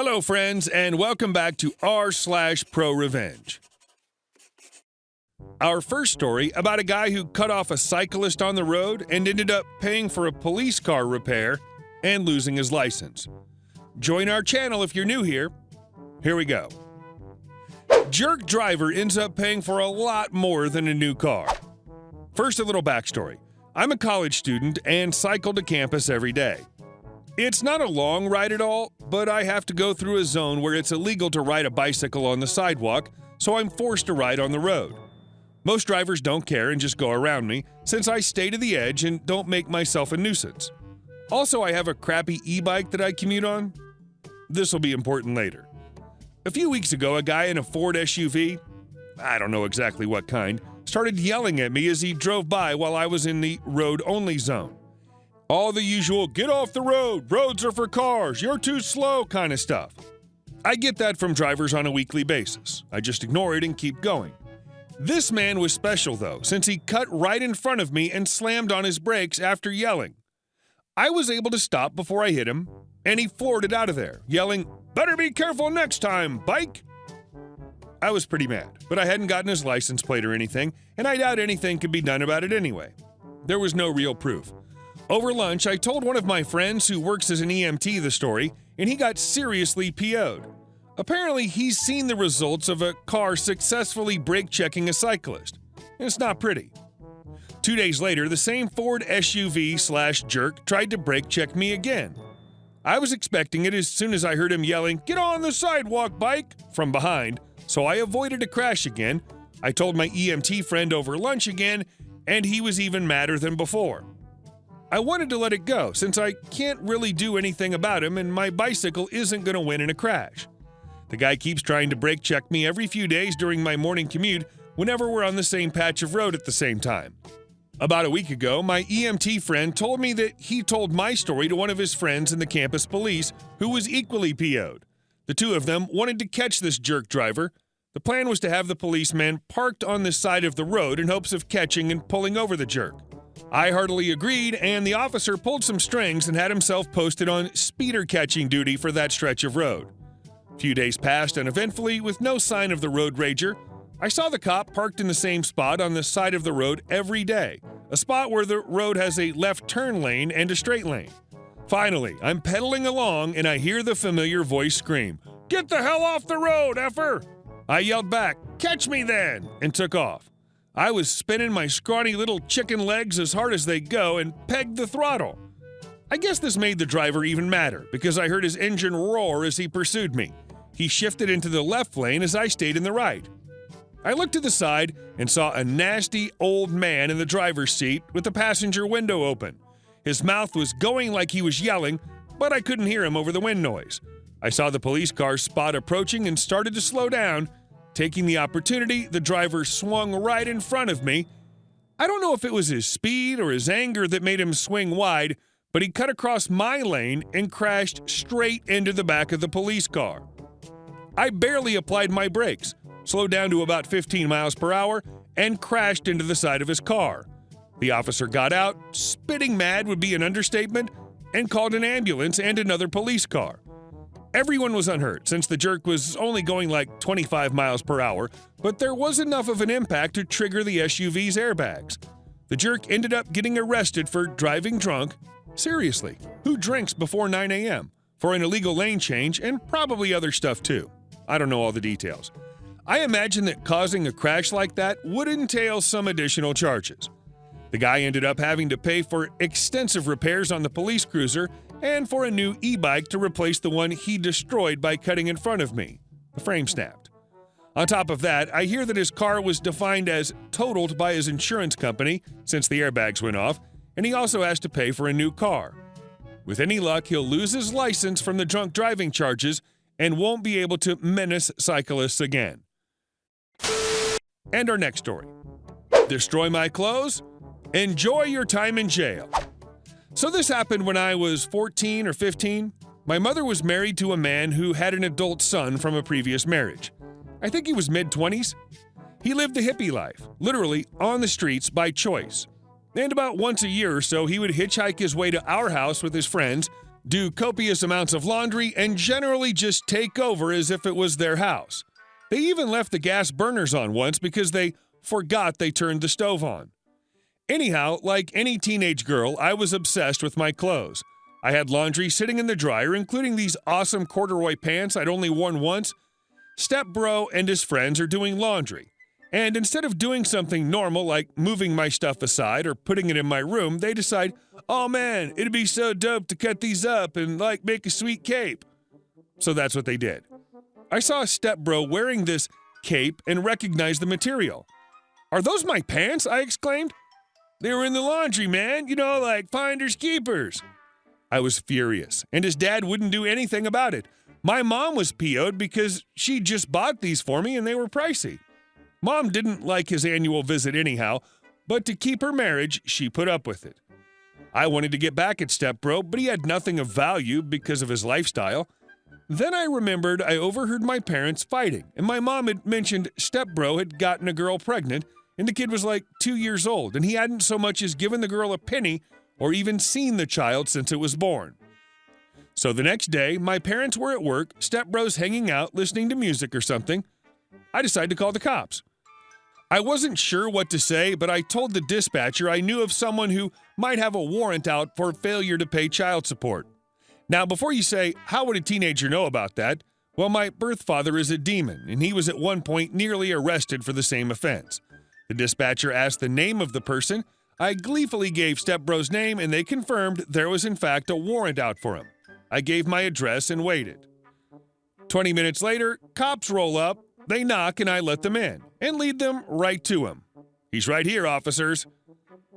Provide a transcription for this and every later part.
Hello, friends, and welcome back to r/ProRevenge. Our first story about a guy who cut off a cyclist on the road and ended up paying for a police car repair and losing his license. Join our channel if you're new here. Here we go. Jerk driver ends up paying for a lot more than a new car. First, a little backstory. I'm a college student and cycle to campus every day. It's not a long ride at all, but I have to go through a zone where it's illegal to ride a bicycle on the sidewalk, so I'm forced to ride on the road. Most drivers don't care and just go around me, since I stay to the edge and don't make myself a nuisance. Also, I have a crappy e-bike that I commute on. This will be important later. A few weeks ago, a guy in a Ford SUV, I don't know exactly what kind, started yelling at me as he drove by while I was in the road-only zone. All the usual, get off the road, roads are for cars, you're too slow kind of stuff. I get that from drivers on a weekly basis. I just ignore it and keep going. This man was special though, since he cut right in front of me and slammed on his brakes after yelling. I was able to stop before I hit him, and he floored it out of there, yelling, "Better be careful next time, bike!" I was pretty mad, but I hadn't gotten his license plate or anything, and I doubt anything could be done about it anyway. There was no real proof. Over lunch, I told one of my friends who works as an EMT the story, and he got seriously PO'd. Apparently, he's seen the results of a car successfully brake-checking a cyclist. It's not pretty. 2 days later, the same Ford SUV/jerk tried to brake-check me again. I was expecting it as soon as I heard him yelling, "Get on the sidewalk, bike!" from behind, so I avoided a crash again. I told my EMT friend over lunch again, and he was even madder than before. I wanted to let it go, since I can't really do anything about him and my bicycle isn't going to win in a crash. The guy keeps trying to brake check me every few days during my morning commute whenever we're on the same patch of road at the same time. About a week ago, my EMT friend told me that he told my story to one of his friends in the campus police who was equally PO'd. The two of them wanted to catch this jerk driver. The plan was to have the policeman parked on the side of the road in hopes of catching and pulling over the jerk. I heartily agreed, and the officer pulled some strings and had himself posted on speeder catching duty for that stretch of road. A few days passed uneventfully with no sign of the road rager. I saw the cop parked in the same spot on the side of the road every day, a spot where the road has a left turn lane and a straight lane. Finally, I'm pedaling along and I hear the familiar voice scream, "Get the hell off the road, effer!" I yelled back, "Catch me then!" and took off. I was spinning my scrawny little chicken legs as hard as they go and pegged the throttle. I guess this made the driver even madder because I heard his engine roar as he pursued me. He shifted into the left lane as I stayed in the right. I looked to the side and saw a nasty old man in the driver's seat with the passenger window open. His mouth was going like he was yelling, but I couldn't hear him over the wind noise. I saw the police car spot approaching and started to slow down. Taking the opportunity, the driver swung right in front of me. I don't know if it was his speed or his anger that made him swing wide, but he cut across my lane and crashed straight into the back of the police car. I barely applied my brakes, slowed down to about 15 miles per hour, and crashed into the side of his car. The officer got out, spitting mad would be an understatement, and called an ambulance and another police car. Everyone was unhurt since the jerk was only going like 25 miles per hour, but there was enough of an impact to trigger the SUV's airbags. The jerk ended up getting arrested for driving drunk. Seriously, who drinks before 9 a.m.? For an illegal lane change and probably other stuff too. I don't know all the details. I imagine that causing a crash like that would entail some additional charges. The guy ended up having to pay for extensive repairs on the police cruiser and for a new e-bike to replace the one he destroyed by cutting in front of me. The frame snapped. On top of that, I hear that his car was defined as totaled by his insurance company since the airbags went off, and he also has to pay for a new car. With any luck, he'll lose his license from the drunk driving charges and won't be able to menace cyclists again. And our next story. Destroy my clothes? Enjoy your time in jail. So this happened when I was 14 or 15. My mother was married to a man who had an adult son from a previous marriage. I think he was mid-20s. He lived the hippie life, literally on the streets by choice. And about once a year or so, he would hitchhike his way to our house with his friends do copious amounts of laundry, and generally just take over as if it was their house. They even left the gas burners on once because they forgot they turned the stove on. Anyhow, like any teenage girl, I was obsessed with my clothes. I had laundry sitting in the dryer, including these awesome corduroy pants I'd only worn once. Stepbro and his friends are doing laundry. And instead of doing something normal like moving my stuff aside or putting it in my room, they decide, oh man, it'd be so dope to cut these up and make a sweet cape. So that's what they did. I saw Stepbro wearing this cape and recognized the material. Are those my pants? I exclaimed. They were in the laundry, man. Like finders keepers. I was furious, and his dad wouldn't do anything about it. My mom was PO'd because she just bought these for me and they were pricey. Mom didn't like his annual visit anyhow, but to keep her marriage, she put up with it. I wanted to get back at Stepbro, but he had nothing of value because of his lifestyle. Then I remembered I overheard my parents fighting, and my mom had mentioned Stepbro had gotten a girl pregnant, and the kid was like 2 years old, and he hadn't so much as given the girl a penny or even seen the child since it was born. So the next day, my parents were at work, Stepbro's hanging out, listening to music or something. I decided to call the cops. I wasn't sure what to say, but I told the dispatcher I knew of someone who might have a warrant out for failure to pay child support. Now, before you say, how would a teenager know about that? Well, my birth father is a demon, and he was at one point nearly arrested for the same offense. The dispatcher asked the name of the person. I gleefully gave Stepbro's name, and they confirmed there was in fact a warrant out for him. I gave my address and waited. 20 minutes later, cops roll up, they knock, and I let them in, and lead them right to him. He's right here, officers.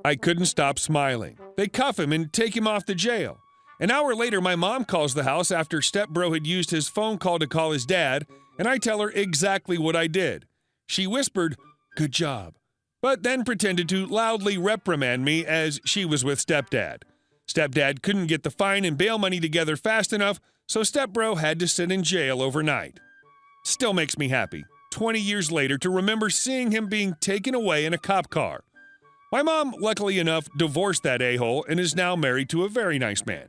I couldn't stop smiling. They cuff him and take him off to jail. An hour later, my mom calls the house after Stepbro had used his phone call to call his dad, and I tell her exactly what I did. She whispered, "Good job," but then pretended to loudly reprimand me as she was with Stepdad. Stepdad couldn't get the fine and bail money together fast enough, so Stepbro had to sit in jail overnight. Still makes me happy, 20 years later, to remember seeing him being taken away in a cop car. My mom, luckily enough, divorced that a-hole and is now married to a very nice man.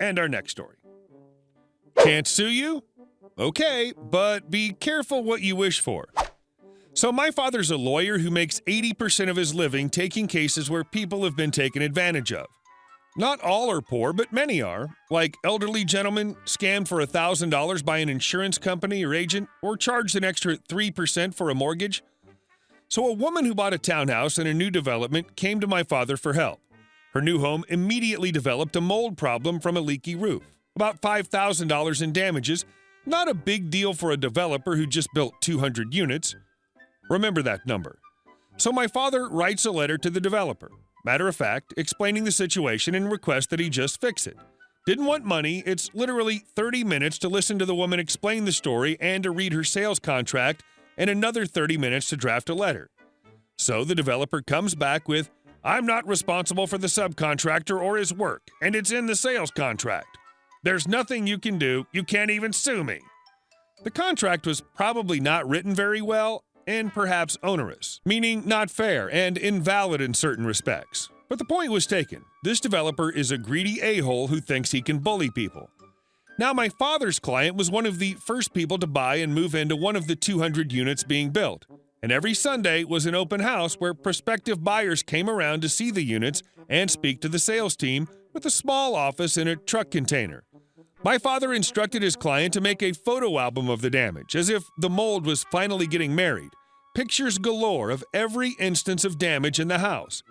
And our next story. Cant Sue You? Okay, but be careful what you wish for. So my father's a lawyer who makes 80% of his living taking cases where people have been taken advantage of. Not all are poor, but many are, like elderly gentlemen scammed for $1,000 by an insurance company or agent, or charged an extra 3% for a mortgage. So a woman who bought a townhouse in a new development came to my father for help. Her new home immediately developed a mold problem from a leaky roof. About $5,000 in damages, not a big deal for a developer who just built 200 units. Remember that number. So my father writes a letter to the developer. Matter of fact, explaining the situation and requests that he just fix it. Didn't want money, it's literally 30 minutes to listen to the woman explain the story and to read her sales contract, and another 30 minutes to draft a letter. So the developer comes back with, "I'm not responsible for the subcontractor or his work, and it's in the sales contract. There's nothing you can do, you can't even sue me." The contract was probably not written very well, and perhaps onerous, meaning not fair and invalid in certain respects. But the point was taken. This developer is a greedy a-hole who thinks he can bully people. Now, my father's client was one of the first people to buy and move into one of the 200 units being built, and every Sunday was an open house where prospective buyers came around to see the units and speak to the sales team with a small office in a truck container. My father instructed his client to make a photo album of the damage, as if the mold was finally getting married. Pictures galore of every instance of damage in the house.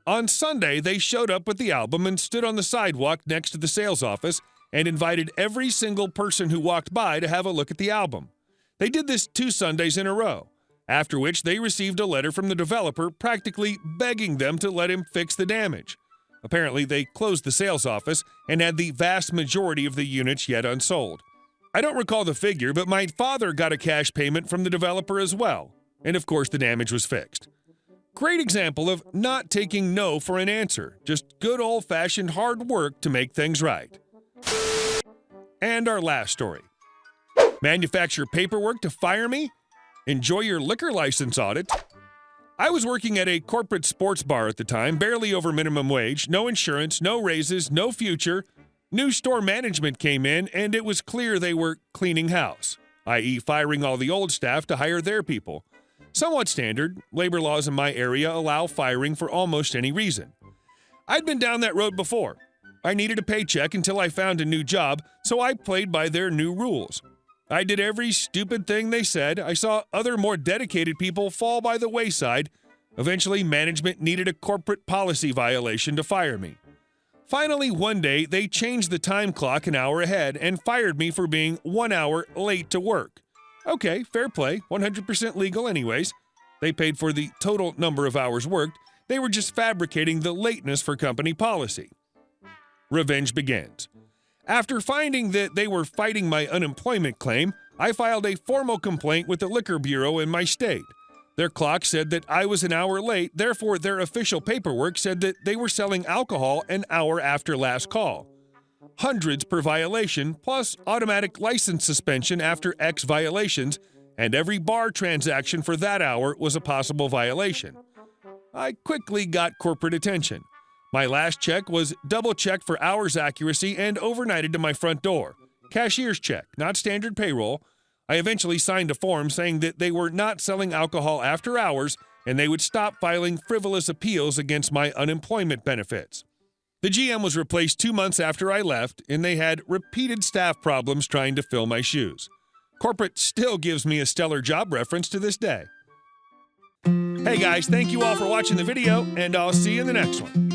On Sunday, they showed up with the album and stood on the sidewalk next to the sales office and invited every single person who walked by to have a look at the album. They did this 2 Sundays in a row, after which they received a letter from the developer practically begging them to let him fix the damage. Apparently, they closed the sales office and had the vast majority of the units yet unsold. I don't recall the figure, but my father got a cash payment from the developer as well. And of course, the damage was fixed. Great example of not taking no for an answer, just good old-fashioned hard work to make things right. And our last story. Manufacture paperwork to fire me? Enjoy your liquor license audit. I was working at a corporate sports bar at the time, barely over minimum wage, no insurance, no raises, no future. New store management came in, and it was clear they were cleaning house, i.e. firing all the old staff to hire their people. Somewhat standard, labor laws in my area allow firing for almost any reason. I'd been down that road before. I needed a paycheck until I found a new job, so I played by their new rules. I did every stupid thing they said. I saw other more dedicated people fall by the wayside. Eventually, management needed a corporate policy violation to fire me. Finally, one day, they changed the time clock an hour ahead and fired me for being 1 hour late to work. Okay, fair play, 100% legal anyways. They paid for the total number of hours worked. They were just fabricating the lateness for company policy. Revenge begins. After finding that they were fighting my unemployment claim, I filed a formal complaint with the Liquor Bureau in my state. Their clock said that I was an hour late, therefore their official paperwork said that they were selling alcohol an hour after last call. Hundreds per violation, plus automatic license suspension after X violations, and every bar transaction for that hour was a possible violation. I quickly got corporate attention. My last check was double-checked for hours accuracy and overnighted to my front door. Cashier's check, not standard payroll. I eventually signed a form saying that they were not selling alcohol after hours and they would stop filing frivolous appeals against my unemployment benefits. The GM was replaced 2 months after I left, and they had repeated staff problems trying to fill my shoes. Corporate still gives me a stellar job reference to this day. Hey guys, thank you all for watching the video, and I'll see you in the next one.